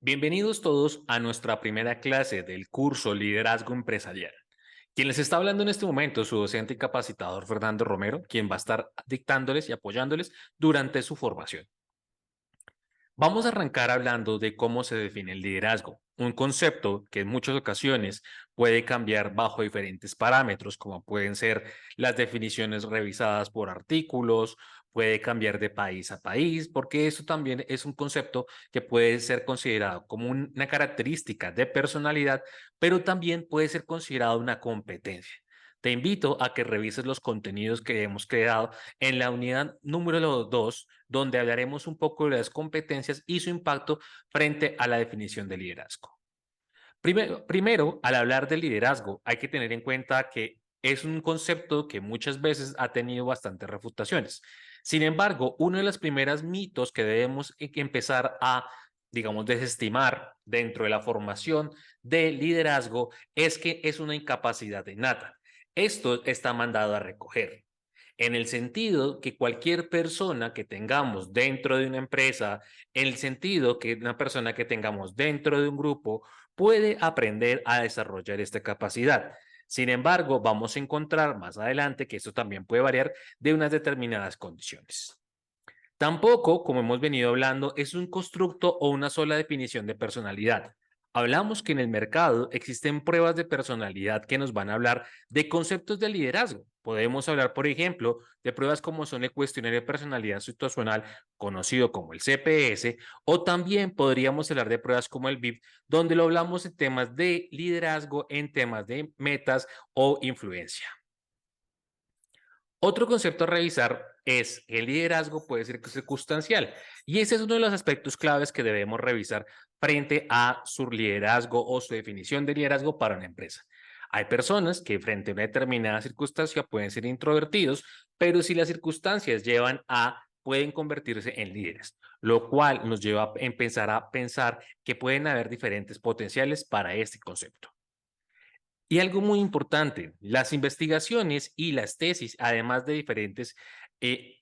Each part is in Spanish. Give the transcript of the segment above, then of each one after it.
Bienvenidos todos a nuestra primera clase del curso Liderazgo Empresarial. Quien les está hablando en este momento es su docente y capacitador Fernando Romero, quien va a estar dictándoles y apoyándoles durante su formación. Vamos a arrancar hablando de cómo se define el liderazgo, un concepto que en muchas ocasiones puede cambiar bajo diferentes parámetros, como pueden ser las definiciones revisadas por artículos, puede cambiar de país a país, porque eso también es un concepto que puede ser considerado como una característica de personalidad, pero también puede ser considerado una competencia. Te invito a que revises los contenidos que hemos creado en la unidad número 2, donde hablaremos un poco de las competencias y su impacto frente a la definición de liderazgo. Primero, al hablar de liderazgo, hay que tener en cuenta que es un concepto que muchas veces ha tenido bastantes refutaciones. Sin embargo, uno de los primeros mitos que debemos empezar a, digamos, desestimar dentro de la formación de liderazgo es que es una incapacidad innata. Esto está mandado a recoger en el sentido que cualquier persona que tengamos dentro de una empresa, en el sentido que una persona que tengamos dentro de un grupo puede aprender a desarrollar esta capacidad. Sin embargo, vamos a encontrar más adelante que esto también puede variar de unas determinadas condiciones. Tampoco, como hemos venido hablando, es un constructo o una sola definición de personalidad. Hablamos que en el mercado existen pruebas de personalidad que nos van a hablar de conceptos de liderazgo. Podemos hablar, por ejemplo, de pruebas como son el cuestionario de personalidad situacional, conocido como el CPS, o también podríamos hablar de pruebas como el BIP, donde lo hablamos en temas de liderazgo, en temas de metas o influencia. Otro concepto a revisar es que el liderazgo puede ser circunstancial y ese es uno de los aspectos claves que debemos revisar frente a su liderazgo o su definición de liderazgo para una empresa. Hay personas que frente a una determinada circunstancia pueden ser introvertidos, pero si las circunstancias llevan a pueden convertirse en líderes, lo cual nos lleva a empezar a pensar que pueden haber diferentes potenciales para este concepto. Y algo muy importante, las investigaciones y las tesis, además de diferentes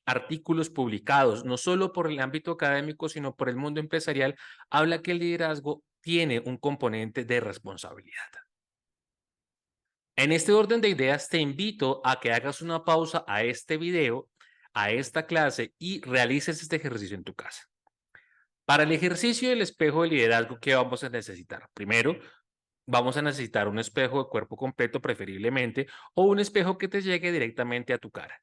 artículos publicados, no solo por el ámbito académico, sino por el mundo empresarial, habla que el liderazgo tiene un componente de responsabilidad. En este orden de ideas, te invito a que hagas una pausa a este video, a esta clase y realices este ejercicio en tu casa. Para el ejercicio del espejo de liderazgo, ¿qué vamos a necesitar? Primero, vamos a necesitar un espejo de cuerpo completo preferiblemente o un espejo que te llegue directamente a tu cara.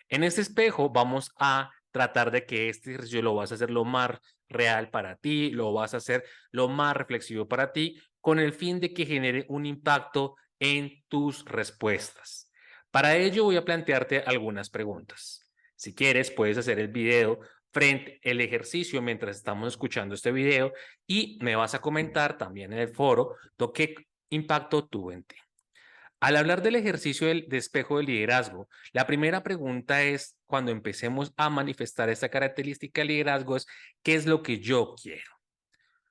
En este espejo vamos a tratar de que este ejercicio lo vas a hacer lo más real para ti, lo vas a hacer lo más reflexivo para ti, con el fin de que genere un impacto en tus respuestas. Para ello voy a plantearte algunas preguntas. Si quieres, puedes hacer el video frente el ejercicio mientras estamos escuchando este video y me vas a comentar también en el foro lo que impacto tuvo en ti. Al hablar del ejercicio de espejo de liderazgo, la primera pregunta es, cuando empecemos a manifestar esta característica de liderazgo, es ¿qué es lo que yo quiero?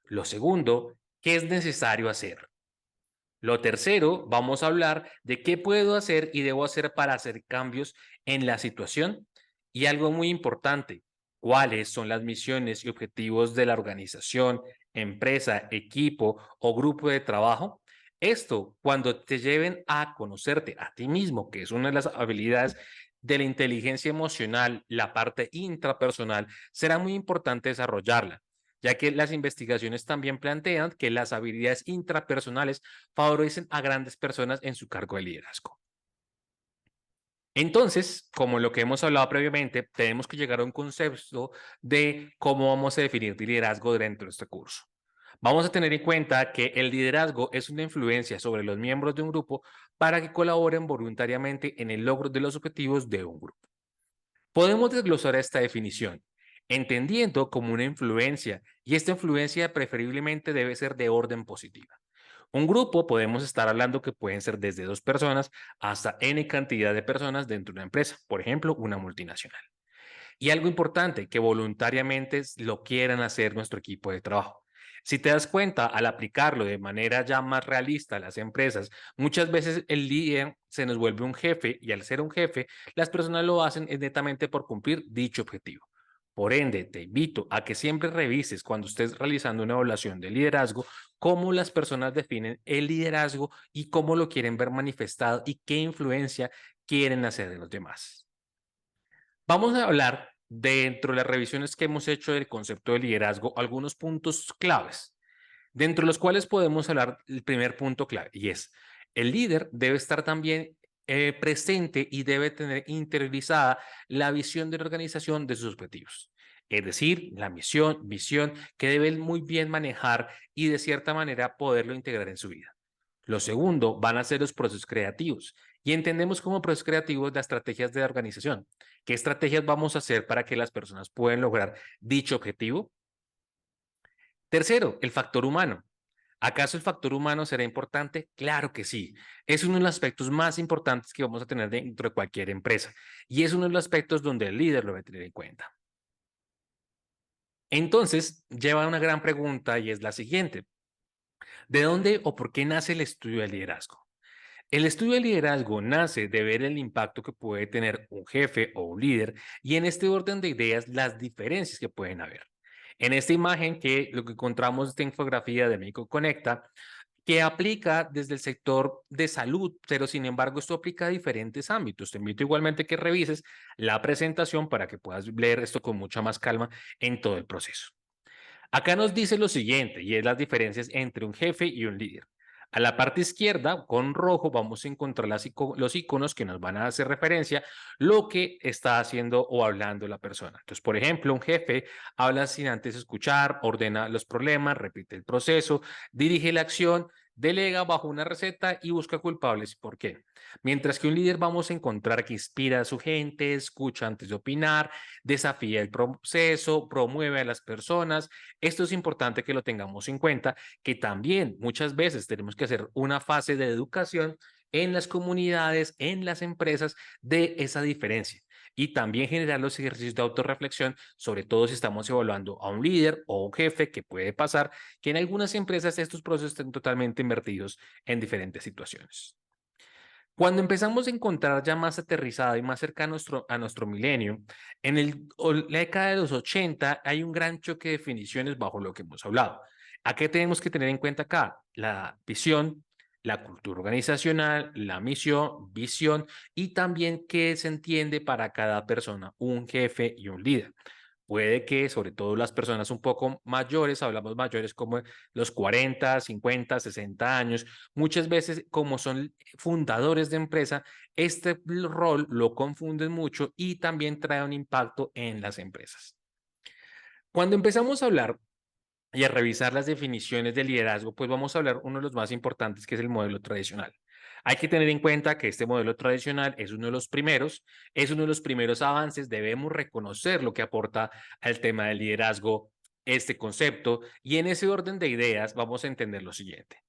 Lo segundo, ¿qué es necesario hacer? Lo tercero, vamos a hablar de qué puedo hacer y debo hacer para hacer cambios en la situación. Y algo muy importante, cuáles son las misiones y objetivos de la organización, empresa, equipo o grupo de trabajo. Esto, cuando te lleven a conocerte a ti mismo, que es una de las habilidades de la inteligencia emocional, la parte intrapersonal, será muy importante desarrollarla, ya que las investigaciones también plantean que las habilidades intrapersonales favorecen a grandes personas en su cargo de liderazgo. Entonces, como lo que hemos hablado previamente, tenemos que llegar a un concepto de cómo vamos a definir liderazgo dentro de este curso. Vamos a tener en cuenta que el liderazgo es una influencia sobre los miembros de un grupo para que colaboren voluntariamente en el logro de los objetivos de un grupo. Podemos desglosar esta definición, entendiendo como una influencia, y esta influencia preferiblemente debe ser de orden positiva. Un grupo podemos estar hablando que pueden ser desde dos personas hasta N cantidad de personas dentro de una empresa, por ejemplo, una multinacional. Y algo importante, que voluntariamente lo quieran hacer nuestro equipo de trabajo. Si te das cuenta, al aplicarlo de manera ya más realista a las empresas, muchas veces el líder se nos vuelve un jefe y al ser un jefe, las personas lo hacen netamente por cumplir dicho objetivo. Por ende, te invito a que siempre revises cuando estés realizando una evaluación de liderazgo, cómo las personas definen el liderazgo y cómo lo quieren ver manifestado y qué influencia quieren hacer de los demás. Vamos a hablar dentro de las revisiones que hemos hecho del concepto de liderazgo, algunos puntos claves, dentro de los cuales podemos hablar el primer punto clave, y es, el líder debe estar también presente y debe tener interiorizada la visión de la organización de sus objetivos. Es decir, la misión, visión, que debe muy bien manejar y de cierta manera poderlo integrar en su vida. Lo segundo van a ser los procesos creativos. Y entendemos como procesos creativos las estrategias de la organización. ¿Qué estrategias vamos a hacer para que las personas puedan lograr dicho objetivo? Tercero, el factor humano. ¿Acaso el factor humano será importante? Claro que sí. Es uno de los aspectos más importantes que vamos a tener dentro de cualquier empresa. Y es uno de los aspectos donde el líder lo debe tener en cuenta. Entonces, lleva a una gran pregunta y es la siguiente. ¿De dónde o por qué nace el estudio del liderazgo? El estudio de liderazgo nace de ver el impacto que puede tener un jefe o un líder y en este orden de ideas las diferencias que pueden haber. En esta imagen que lo que encontramos esta infografía de México Conecta, que aplica desde el sector de salud, pero sin embargo esto aplica a diferentes ámbitos. Te invito igualmente que revises la presentación para que puedas leer esto con mucha más calma en todo el proceso. Acá nos dice lo siguiente, y es las diferencias entre un jefe y un líder. A la parte izquierda, con rojo, vamos a encontrar los iconos que nos van a hacer referencia lo que está haciendo o hablando la persona. Entonces, por ejemplo, un jefe habla sin antes escuchar, ordena los problemas, repite el proceso, dirige la acción, delega bajo una receta y busca culpables. ¿Por qué? Mientras que un líder vamos a encontrar que inspira a su gente, escucha antes de opinar, desafía el proceso, promueve a las personas. Esto es importante que lo tengamos en cuenta, que también muchas veces tenemos que hacer una fase de educación en las comunidades, en las empresas, de esa diferencia. Y también generar los ejercicios de autorreflexión, sobre todo si estamos evaluando a un líder o un jefe, que puede pasar que en algunas empresas estos procesos estén totalmente invertidos en diferentes situaciones. Cuando empezamos a encontrar ya más aterrizado y más cerca a nuestro milenio, en la década de los 80 hay un gran choque de definiciones bajo lo que hemos hablado. ¿A qué tenemos que tener en cuenta acá? La visión, la cultura organizacional, la misión, visión y también qué se entiende para cada persona, un jefe y un líder. Puede que, sobre todo las personas un poco mayores, hablamos mayores como los 40, 50, 60 años, muchas veces como son fundadores de empresa, este rol lo confunden mucho y también trae un impacto en las empresas. Cuando empezamos a hablar y a revisar las definiciones de liderazgo, pues vamos a hablar uno de los más importantes, que es el modelo tradicional. Hay que tener en cuenta que este modelo tradicional es uno de los primeros, es uno de los primeros avances, debemos reconocer lo que aporta al tema del liderazgo este concepto y en ese orden de ideas vamos a entender lo siguiente.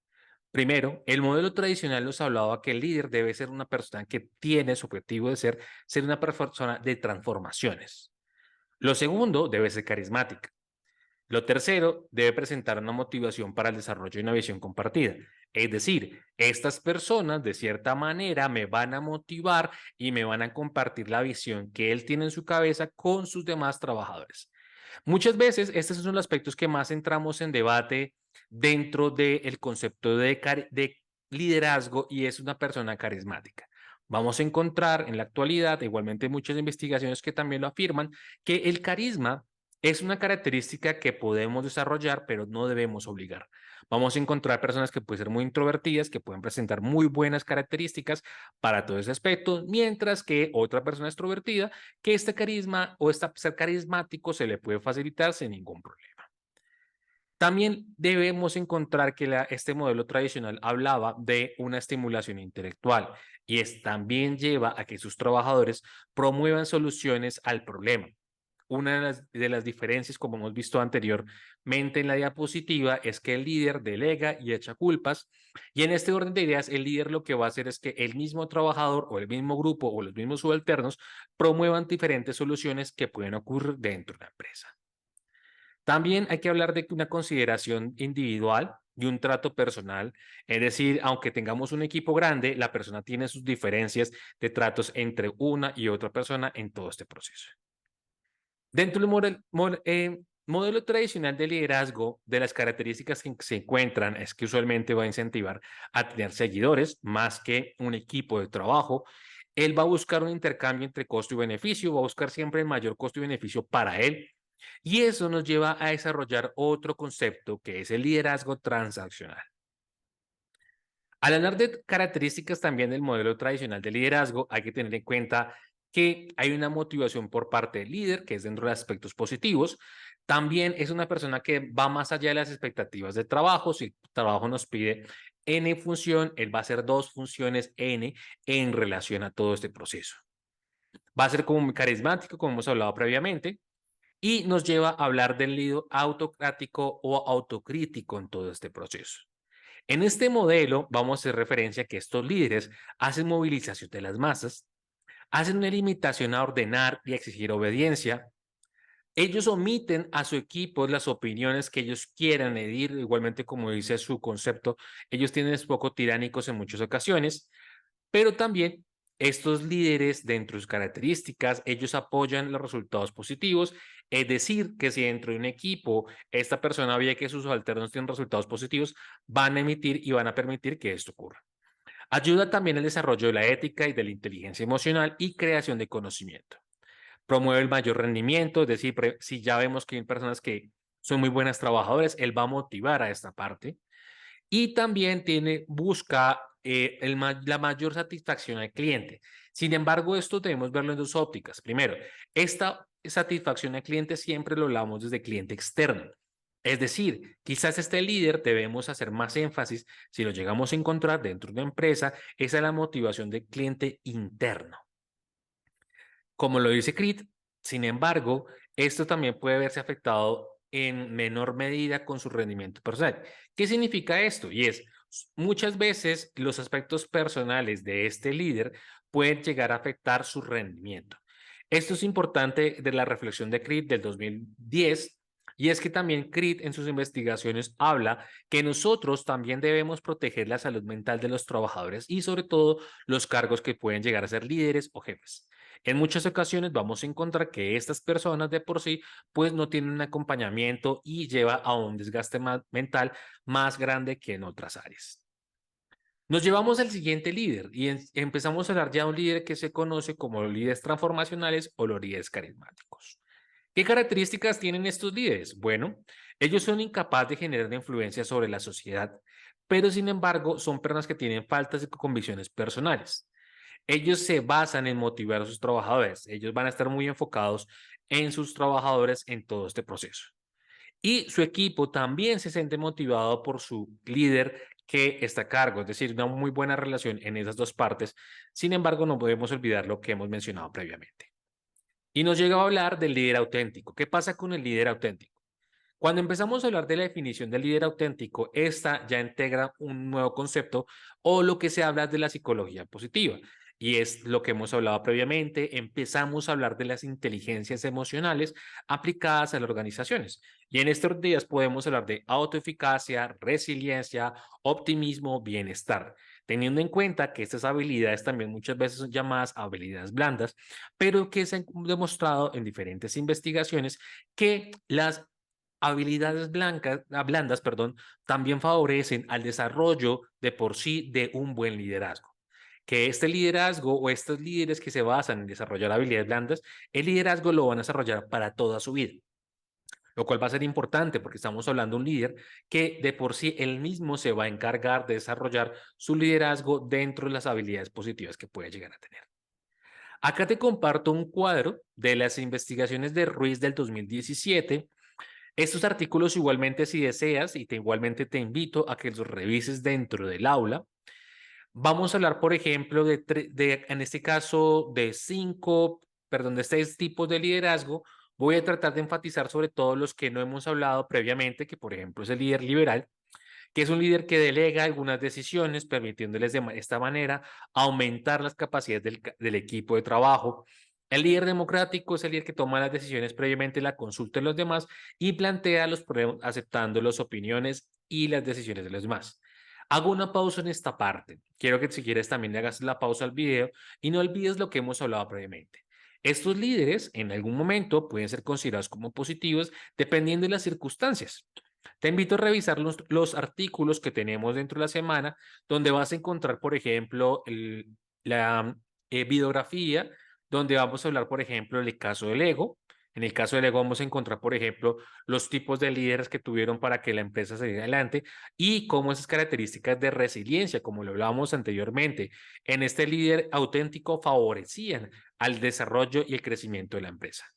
Primero, el modelo tradicional nos hablaba que el líder debe ser una persona que tiene su objetivo de ser una persona de transformaciones. Lo segundo, debe ser carismática. Lo tercero, debe presentar una motivación para el desarrollo de una visión compartida. Es decir, estas personas de cierta manera me van a motivar y me van a compartir la visión que él tiene en su cabeza con sus demás trabajadores. Muchas veces, estos son los aspectos que más entramos en debate dentro del concepto de liderazgo y es una persona carismática. Vamos a encontrar en la actualidad, igualmente muchas investigaciones que también lo afirman, que el carisma es una característica que podemos desarrollar, pero no debemos obligar. Vamos a encontrar personas que pueden ser muy introvertidas, que pueden presentar muy buenas características para todo ese aspecto, mientras que otra persona extrovertida, que este carisma o ser carismático se le puede facilitar sin ningún problema. También debemos encontrar que este modelo tradicional hablaba de una estimulación intelectual y también lleva a que sus trabajadores promuevan soluciones al problema. Una de las diferencias, como hemos visto anteriormente en la diapositiva, es que el líder delega y echa culpas. Y en este orden de ideas, el líder lo que va a hacer es que el mismo trabajador o el mismo grupo o los mismos subalternos promuevan diferentes soluciones que pueden ocurrir dentro de la empresa. También hay que hablar de una consideración individual y un trato personal, es decir, aunque tengamos un equipo grande, la persona tiene sus diferencias de tratos entre una y otra persona en todo este proceso. Dentro del modelo tradicional de liderazgo, de las características que se encuentran es que usualmente va a incentivar a tener seguidores más que un equipo de trabajo. Él va a buscar un intercambio entre costo y beneficio, va a buscar siempre el mayor costo y beneficio para él. Y eso nos lleva a desarrollar otro concepto que es el liderazgo transaccional. Al hablar de características también del modelo tradicional de liderazgo, hay que tener en cuenta que hay una motivación por parte del líder, que es dentro de aspectos positivos. También es una persona que va más allá de las expectativas de trabajo. Si el trabajo nos pide N función, él va a hacer 2 funciones N en relación a todo este proceso. Va a ser como muy carismático, como hemos hablado previamente, y nos lleva a hablar del líder autocrático o autocrítico en todo este proceso. En este modelo vamos a hacer referencia a que estos líderes hacen movilización de las masas, hacen una limitación a ordenar y exigir obediencia. Ellos omiten a su equipo las opiniones que ellos quieran medir, igualmente como dice su concepto, ellos tienen es poco tiránicos en muchas ocasiones, pero también estos líderes, dentro de sus características, ellos apoyan los resultados positivos, es decir, que si dentro de un equipo esta persona ve que sus subalternos tienen resultados positivos, van a emitir y van a permitir que esto ocurra. Ayuda también al desarrollo de la ética y de la inteligencia emocional y creación de conocimiento. Promueve el mayor rendimiento, es decir, si ya vemos que hay personas que son muy buenas trabajadores, él va a motivar a esta parte y también busca la mayor satisfacción al cliente. Sin embargo, esto debemos verlo en 2 ópticas. Primero, esta satisfacción al cliente siempre lo hablamos desde cliente externo. Es decir, quizás este líder debemos hacer más énfasis, si lo llegamos a encontrar dentro de una empresa, esa es la motivación del cliente interno. Como lo dice Crit, sin embargo, esto también puede verse afectado en menor medida con su rendimiento personal. ¿Qué significa esto? Y es, muchas veces los aspectos personales de este líder pueden llegar a afectar su rendimiento. Esto es importante de la reflexión de Crit del 2010, y es que también Crit en sus investigaciones habla que nosotros también debemos proteger la salud mental de los trabajadores y sobre todo los cargos que pueden llegar a ser líderes o jefes. En muchas ocasiones vamos a encontrar que estas personas de por sí pues no tienen un acompañamiento y lleva a un desgaste mental más grande que en otras áreas. Nos llevamos al siguiente líder y empezamos a hablar ya de un líder que se conoce como los líderes transformacionales o los líderes carismáticos. ¿Qué características tienen estos líderes? Bueno, ellos son incapaces de generar influencia sobre la sociedad, pero sin embargo son personas que tienen faltas de convicciones personales. Ellos se basan en motivar a sus trabajadores. Ellos van a estar muy enfocados en sus trabajadores en todo este proceso. Y su equipo también se siente motivado por su líder que está a cargo, es decir, una muy buena relación en esas 2 partes. Sin embargo, no podemos olvidar lo que hemos mencionado previamente. Y nos llega a hablar del líder auténtico. ¿Qué pasa con el líder auténtico? Cuando empezamos a hablar de la definición del líder auténtico, esta ya integra un nuevo concepto o lo que se habla de la psicología positiva. Y es lo que hemos hablado previamente, empezamos a hablar de las inteligencias emocionales aplicadas a las organizaciones. Y en estos días podemos hablar de autoeficacia, resiliencia, optimismo, bienestar, teniendo en cuenta que estas habilidades también muchas veces son llamadas habilidades blandas, pero que se han demostrado en diferentes investigaciones que las habilidades blandas, perdón, también favorecen al desarrollo de por sí de un buen liderazgo. Que este liderazgo o estos líderes que se basan en desarrollar habilidades blandas, el liderazgo lo van a desarrollar para toda su vida, lo cual va a ser importante porque estamos hablando de un líder que de por sí él mismo se va a encargar de desarrollar su liderazgo dentro de las habilidades positivas que puede llegar a tener. Acá te comparto un cuadro de las investigaciones de Ruiz del 2017. Estos artículos igualmente si deseas y igualmente te invito a que los revises dentro del aula. Vamos a hablar, por ejemplo, en este caso de 6 tipos de liderazgo. Voy a tratar de enfatizar sobre todo los que no hemos hablado previamente, que por ejemplo es el líder liberal, que es un líder que delega algunas decisiones, permitiéndoles de esta manera aumentar las capacidades del equipo de trabajo. El líder democrático es el líder que toma las decisiones previamente, la consulta de los demás y plantea los problemas aceptando las opiniones y las decisiones de los demás. Hago una pausa en esta parte. Quiero que si quieres también le hagas la pausa al video y no olvides lo que hemos hablado previamente. Estos líderes en algún momento pueden ser considerados como positivos dependiendo de las circunstancias. Te invito a revisar los artículos que tenemos dentro de la semana, donde vas a encontrar, por ejemplo, la bibliografía, donde vamos a hablar, por ejemplo, del caso del ego. En el caso del ego vamos a encontrar, por ejemplo, los tipos de líderes que tuvieron para que la empresa saliera adelante y cómo esas características de resiliencia, como lo hablábamos anteriormente, en este líder auténtico favorecían al desarrollo y el crecimiento de la empresa.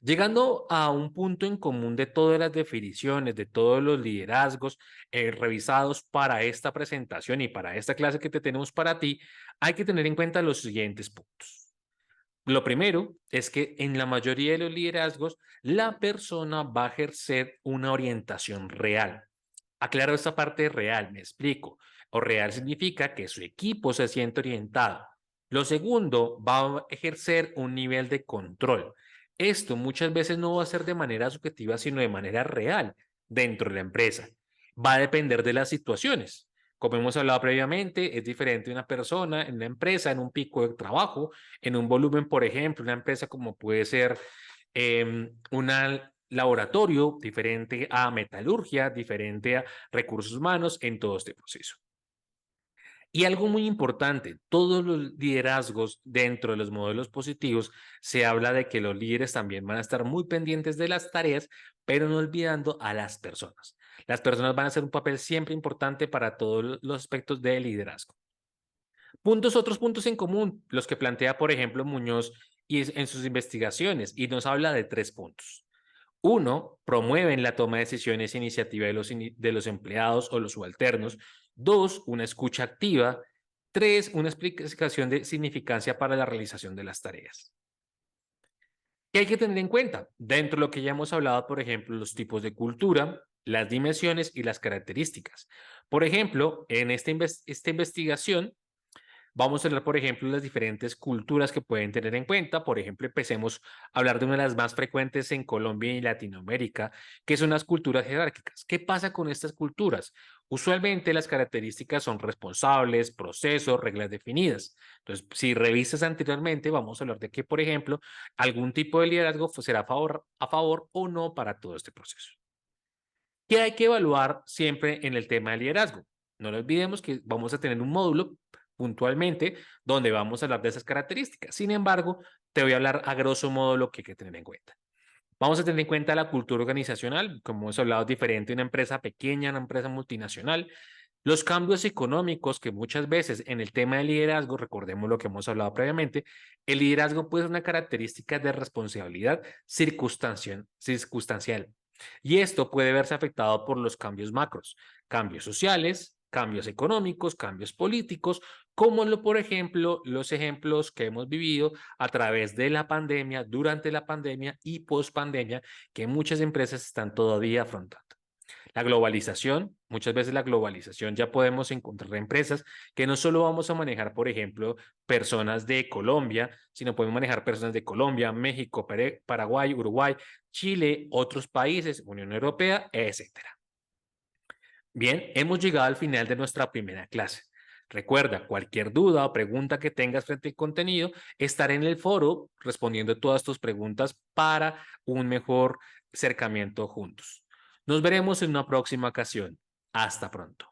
Llegando a un punto en común de todas las definiciones, de todos los liderazgos revisados para esta presentación y para esta clase que te tenemos para ti, hay que tener en cuenta los siguientes puntos. Lo primero es que en la mayoría de los liderazgos, la persona va a ejercer una orientación real. Aclaro esta parte real, me explico. O real significa que su equipo se siente orientado. Lo segundo, va a ejercer un nivel de control. Esto muchas veces no va a ser de manera subjetiva, sino de manera real dentro de la empresa. Va a depender de las situaciones. Como hemos hablado previamente, es diferente una persona en una empresa, en un pico de trabajo, en un volumen, por ejemplo, una empresa como puede ser una laboratorio, diferente a metalurgia, diferente a recursos humanos en todo este proceso. Y algo muy importante, todos los liderazgos dentro de los modelos positivos, se habla de que los líderes también van a estar muy pendientes de las tareas, pero no olvidando a las personas. Las personas van a hacer un papel siempre importante para todos los aspectos de liderazgo. Otros puntos en común, los que plantea, por ejemplo, Muñoz en sus investigaciones, y nos habla de 3 puntos. Uno, promueven la toma de decisiones e iniciativa de los empleados o los subalternos. Dos, una escucha activa. Tres, una explicación de significancia para la realización de las tareas. ¿Qué hay que tener en cuenta? Dentro de lo que ya hemos hablado, por ejemplo, los tipos de cultura, las dimensiones y las características. Por ejemplo, en esta investigación, vamos a hablar, por ejemplo, de las diferentes culturas que pueden tener en cuenta. Por ejemplo, empecemos a hablar de una de las más frecuentes en Colombia y Latinoamérica, que son las culturas jerárquicas. ¿Qué pasa con estas culturas? Usualmente las características son responsables, procesos, reglas definidas. Entonces, si revisas anteriormente, vamos a hablar de que, por ejemplo, algún tipo de liderazgo será a favor o no para todo este proceso. ¿Qué hay que evaluar siempre en el tema del liderazgo? No lo olvidemos que vamos a tener un módulo puntualmente donde vamos a hablar de esas características. Sin embargo, te voy a hablar a grosso modo lo que hay que tener en cuenta. Vamos a tener en cuenta la cultura organizacional, como hemos hablado, es diferente una empresa pequeña, una empresa multinacional. Los cambios económicos que muchas veces en el tema del liderazgo, recordemos lo que hemos hablado previamente, el liderazgo puede ser una característica de responsabilidad circunstancial. Y esto puede verse afectado por los cambios macros, cambios sociales, cambios económicos, cambios políticos, como por ejemplo los ejemplos que hemos vivido a través de la pandemia, durante la pandemia y post pandemia, que muchas empresas están todavía afrontando. La globalización, muchas veces la globalización ya podemos encontrar empresas que no solo vamos a manejar, por ejemplo, personas de Colombia, sino podemos manejar personas de Colombia, México, Paraguay, Uruguay, Chile, otros países, Unión Europea, etcétera. Bien, hemos llegado al final de nuestra primera clase. Recuerda, cualquier duda o pregunta que tengas frente al contenido, estaré en el foro respondiendo todas tus preguntas para un mejor acercamiento juntos. Nos veremos en una próxima ocasión. Hasta pronto.